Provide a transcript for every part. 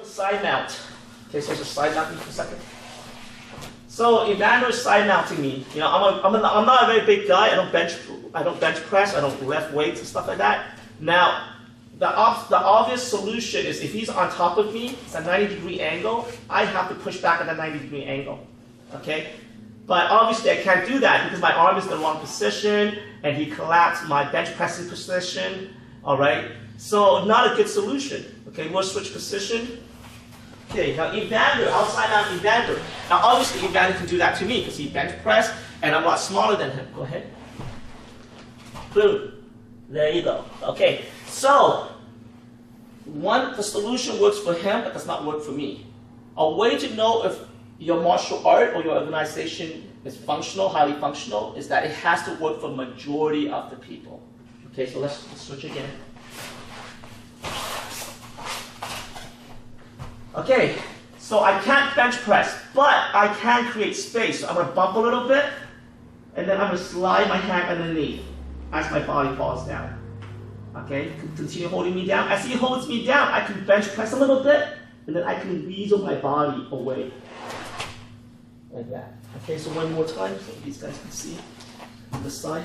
Side mount. Okay, so just side mount me for a second. So Evander is side mounting me. You know, I'm not a very big guy. I don't bench press. I don't lift weights and stuff like that. Now, the obvious solution is if he's on top of me, it's a 90-degree angle. I have to push back at a 90-degree angle. Okay, but obviously I can't do that because my arm is in the wrong position, and he collapsed my bench pressing position. All right, so not a good solution. Okay, we'll switch position. Okay, now Evander, outside out Evander. Now obviously Evander can do that to me because he bench pressed and I'm a lot smaller than him. Go ahead. Boom. There you go. Okay, so the solution works for him but does not work for me. A way to know if your martial art or your organization is functional, highly functional, is that it has to work for majority of the people. Okay, so let's switch again. Okay, so I can't bench press, but I can create space. So I'm going to bump a little bit, and then I'm going to slide my hand underneath as my body falls down. Okay, continue holding me down. As he holds me down, I can bench press a little bit, and then I can weasel my body away. Like that. Okay, so one more time so these guys can see on the side.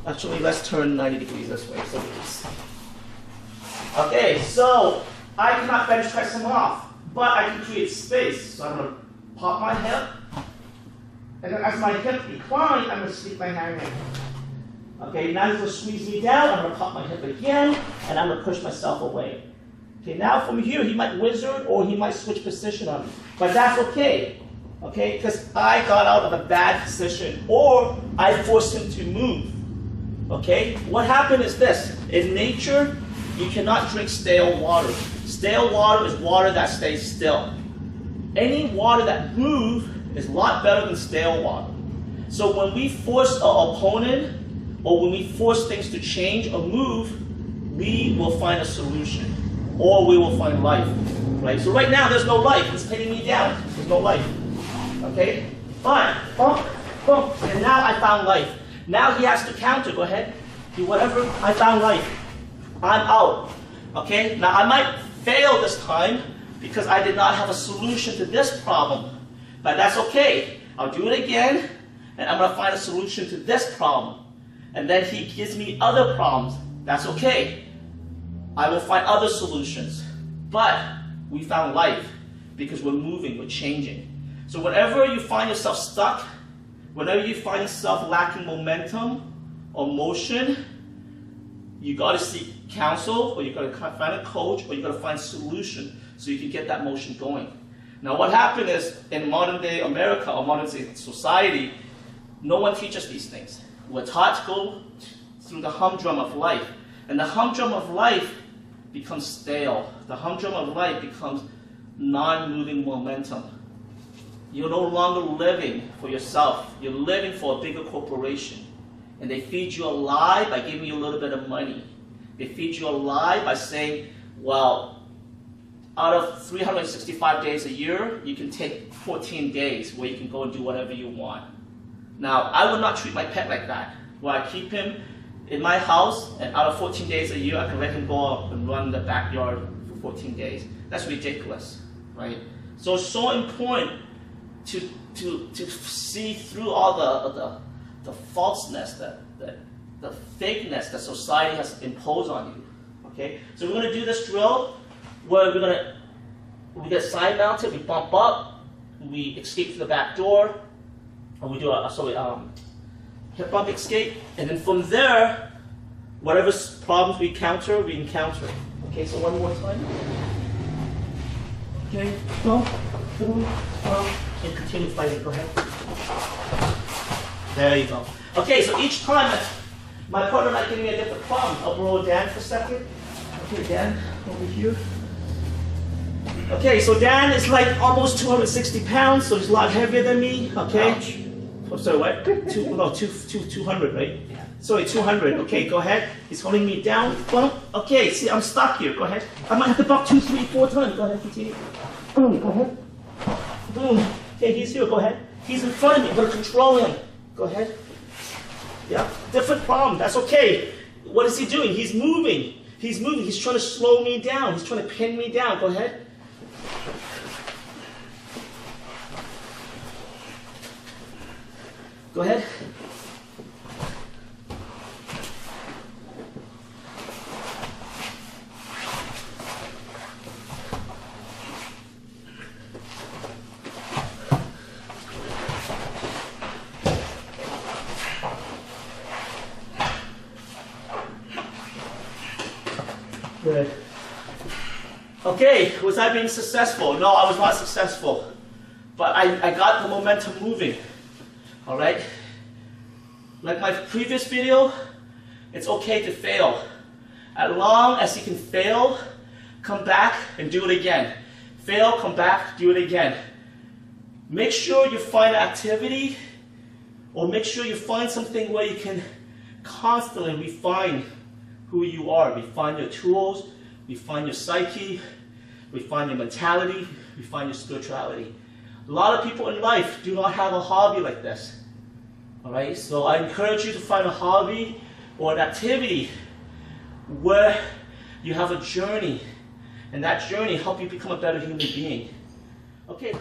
Actually, let's turn 90 degrees this way so we can see. Okay, so I cannot bench press him off, but I can create space. So I'm going to pop my hip, and then as my hip declines, I'm going to sneak my hand in. Okay, now he's going to squeeze me down. I'm going to pop my hip again, and I'm going to push myself away. Okay, now from here, he might wizard or he might switch position on me. But that's okay, okay? Because I got out of a bad position or I forced him to move, okay? What happened is this. In nature, you cannot drink stale water. Stale water is water that stays still. Any water that moves is a lot better than stale water. So when we force our opponent or when we force things to change or move, we will find a solution. Or we will find life, right? So right now, there's no life. It's hitting me down. There's no life, okay? But, bump, bump, and now I found life. Now he has to counter. Go ahead. Do whatever. I found life. I'm out, okay? Now, I might fail this time because I did not have a solution to this problem. But that's okay. I'll do it again, and I'm going to find a solution to this problem. And then he gives me other problems. That's okay. I will find other solutions. But we found life because we're moving, we're changing. So whenever you find yourself stuck, whenever you find yourself lacking momentum or motion, you got to seek counsel, or you got to find a coach, or you got to find a solution so you can get that motion going. Now what happened is in modern day America or modern day society, no one teaches these things. We're taught to go through the humdrum of life. And the humdrum of life becomes stale. The humdrum of life becomes non-moving momentum. You're no longer living for yourself. You're living for a bigger corporation. And they feed you a lie by giving you a little bit of money. They feed you a lie by saying, well, out of 365 days a year, you can take 14 days where you can go and do whatever you want. Now, I would not treat my pet like that, where I keep him in my house, and out of 14 days a year, I can let him go out and run the backyard for 14 days. That's ridiculous, right? So it's so important to see through all the falseness, the fakeness that society has imposed on you, okay? So we're going to do this drill where we get side mounted, we bump up, we escape through the back door, and we do hip bump escape, and then from there, whatever problems we encounter. Okay, so one more time. Okay, bump, boom, bump, and continue fighting. Go ahead. There you go. Okay, so each time, my partner might give me a different problem. I'll roll Dan for a second. Okay, Dan, over here. Okay, so Dan is like almost 260 pounds, so he's a lot heavier than me. Okay. Ouch. Oh, sorry, what? 200, right? Yeah. Sorry, 200. Okay, go ahead. He's holding me down. Bump. Okay, see, I'm stuck here. Go ahead. I might have to bump 2, 3, 4 times. Go ahead, continue. Boom, go ahead. Boom. Okay, he's here. Go ahead. He's in front of me. I'm going to control him. Go ahead. Yeah, different problem. That's okay. What is he doing? He's moving. He's moving. He's trying to slow me down. He's trying to pin me down. Go ahead. Go ahead. Good. Okay, was I being successful? No, I was not successful. But I got the momentum moving. Alright? Like my previous video, it's okay to fail. As long as you can fail, come back and do it again. Fail, come back, do it again. Make sure you find an activity, or make sure you find something where you can constantly refine who you are, refine your tools, refine your psyche, refine your mentality, refine your spirituality. A lot of people in life do not have a hobby like this. Alright, so I encourage you to find a hobby or an activity where you have a journey, and that journey help you become a better human being. Okay.